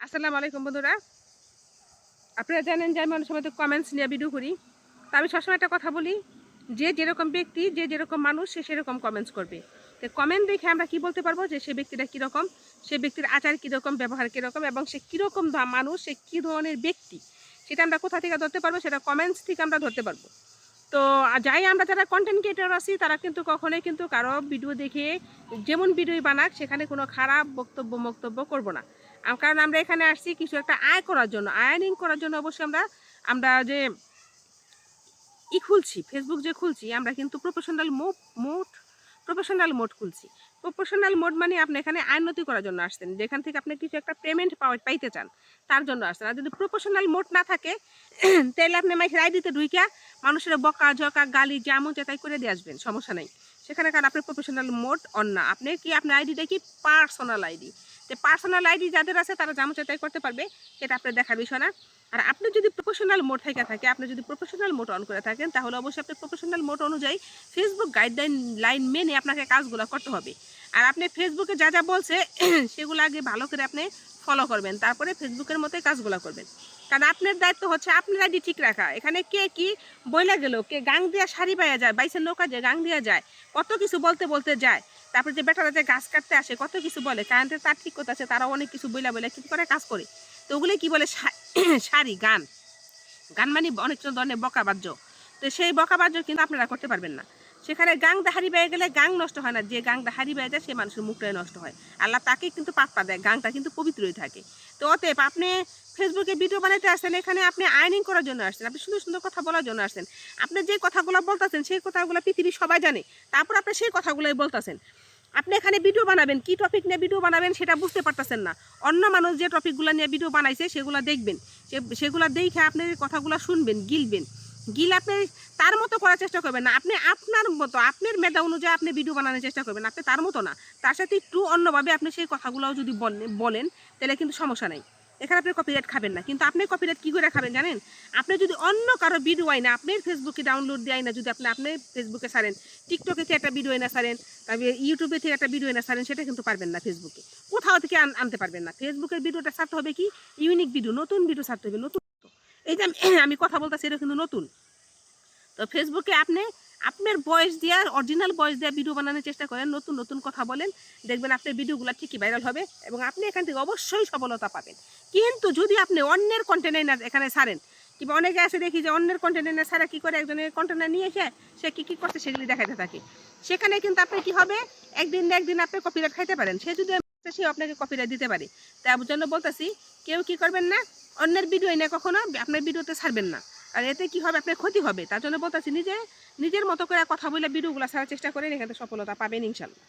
আসসালামু আলাইকুম বন্ধুরা, আপনারা জানেন যে আমি অনেক সময় তো কমেন্টস নিয়ে ভিডিও করি। তো আমি সবসময় একটা কথা বলি, যে যেরকম ব্যক্তি, যে যেরকম মানুষ, সে সেরকম কমেন্টস করবে। তো কমেন্ট দেখে আমরা কি বলতে পারবো যে সে ব্যক্তিটা কীরকম, সে ব্যক্তির আচার কীরকম, ব্যবহার কীরকম এবং সে কীরকম মানুষ, সে কী ধরনের ব্যক্তি, সেটা আমরা কোথা থেকে ধরতে পারবো? সেটা কমেন্টস থেকে আমরা ধরতে পারবো। তো আমরা যারা কন্টেন্ট ক্রিয়েটর আছি, তারা কিন্তু কখনোই কিন্তু কারো ভিডিও দেখে যেমন ভিডিওই বানাক সেখানে কোনো খারাপ বক্তব্য করব না। কারণ আমরা এখানে আসছি কিছু একটা আয় করার জন্য, আর্নিং করার জন্য। অবশ্যই আমরা যে খুলছি, ফেসবুক যে খুলছি, আমরা কিন্তু প্রফেশনাল মোড খুলছি। প্রফেশনাল মোড মানে আপনি এখানে আইনতি করার জন্য আসছেন, যেখান থেকে আপনি কিছু একটা পেমেন্ট পাইতে চান, তার জন্য আসছেন। আর যদি প্রফেশনাল মোড না থাকে তাহলে আপনি মাইকের আইডিতে ঢুইকা মানুষের বকা ঝকা গালি যেমন চেতাই করে দিয়ে আসবেন, সমস্যা নেই সেখানে। কারণ আপনার প্রফেশনাল মোড অন না, আপনি কি আপনার আইডিটা কি পার্সোনাল আইডি। তো পার্সোনাল আইডি যাদের আছে তারা যেমন চেতাই করতে পারবে, সেটা আপনার দেখার বিষয় না। আর আপনি যদি প্রফেশনাল মোড থাকে, আপনি যদি প্রফেশনাল মোড অন করে থাকেন, তাহলে অবশ্যই আপনি প্রফেশনাল মোড অনুযায়ী ফেসবুক গাইডলাইন মেনে আপনাকে কাজগুলো করতে হবে। আর আপনি ফেসবুকে যা যা বলছে সেগুলো আগে ভালো করে আপনি ফলো করবেন, তারপরে ফেসবুকের মতোই কাজগুলো করবেন। কারণ আপনার দায়িত্ব হচ্ছে আপনার আইডি ঠিক রাখা। এখানে কে কি বইলা গেল, কে গাং দিয়া শাড়ি পাইয়া যায়, বাইসের নৌকা যে গাং দিয়া যায়, কত কিছু বলতে যায়। তারপরে যে বেটারা যে গাছ কাটতে আসে কত কিছু বলে, কারেন্টের তার ঠিক করতে আছে, তারাও অনেক কিছু বইলা কি করে কাজ করে। তো ওগুলোই কি বলে শাড়ি গান মানে অনেক ধরনের বকাবাজ্য। তো সেই বকাবাজ্য কিন্তু আপনারা করতে পারবেন না। সেখানে গাং দাহারি বেয়ে গেলে গাং নষ্ট হয় না, যে গাং দাহারি বেয়ে যায় সে মানুষের মুখটাই নষ্ট হয়। আল্লাহ তাকে কিন্তু পাত্তা দেয়, গাংটা কিন্তু পবিত্রই থাকে। তো অতএব আপনি ফেসবুকে ভিডিও বানাতে আসছেন, এখানে আপনি আর্নিং করার জন্য আসছেন, আপনি সুন্দর সুন্দর কথা বলার জন্য আসছেন। আপনি যে কথাগুলো বলতেছেন সেই কথাগুলো পৃথিবীর সবাই জানে, তারপর আপনি সেই কথাগুলোই বলতেছেন। আপনি এখানে ভিডিও বানাবেন, কি টপিক নিয়ে ভিডিও বানাবেন সেটা বুঝতে পারতেছেন না। অন্য মানুষ যে টপিকগুলো নিয়ে ভিডিও বানাইছে সেগুলো দেখবেন, সেগুলো দেখে আপনি কথাগুলো শুনবেন, গিলে আপনি তার মতো করার চেষ্টা করবেন না। আপনি আপনার মতো, আপনার মেধা অনুযায়ী আপনি ভিডিও বানানোর চেষ্টা করবেন, আপনি তার মতো না। তার সাথে একটু অন্যভাবে আপনি সেই কথাগুলোও যদি বলেন তাহলে কিন্তু সমস্যা নেই, এখানে আপনি কপিরাইট খাবেন না। কিন্তু আপনি কপিরাইট কী করে খাবেন জানেন? আপনি যদি অন্য কারো ভিডিও আইনা আপনার ফেসবুকে ডাউনলোড দিয়ে আইনা যদি আপনি ফেসবুকে ছাড়েন, টিকটকে থেকে একটা ভিডিও এনে ছাড়েন, তারপরে ইউটিউবে থেকে একটা ভিডিও এনে ছাড়েন, সেটা কিন্তু পারবেন না। ফেসবুকে কোথাও থেকে আনতে পারবেন না। ফেসবুকের ভিডিওটা ছাড়তে হবে কি ইউনিক ভিডিও, নতুন ভিডিও ছাড়তে হবে, নতুন। এই যে আমি কথা বলতেছি এটা কিন্তু নতুন। তো ফেসবুকে আপনি আপনার ভয়েস দিয়ে, অরিজিনাল ভয়েস দিয়ে ভিডিও বানানোর চেষ্টা করেন, নতুন নতুন কথা বলেন, দেখবেন আপনার ভিডিওগুলো ঠিকই ভাইরাল হবে এবং আপনি এখান থেকে অবশ্যই সফলতা পাবেন। কিন্তু যদি আপনি অন্যের কন্টেন্ট এখানে ছাড়েন, কিংবা অনেকে আছে দেখি যে অন্যের কন্টেন্ট ছাড়া কী করে, একজনের কন্টেন্ট নিয়ে এসে সে কী করছে সেগুলি দেখাতে থাকে, সেখানে কিন্তু আপনি কি হবে, একদিন না একদিন আপনি কপিরাইট খাইতে পারেন। সে যদি সে আপনাকে কপিরাইট দিতে পারে। তার জন্য বলতেছি, কেউ কি করবেন না, অন্যের ভিডিও এনে কখনো আপনার ভিডিওতে ছাড়বেন না। আর এতে কি হবে, আপনার ক্ষতি হবে। তার জন্য বলতেছি নিজের মতো করে কথা বলে ভিডিওগুলো ছাড়ার চেষ্টা করেন, এখানে সফলতা পাবেন ইনশাল্লাহ।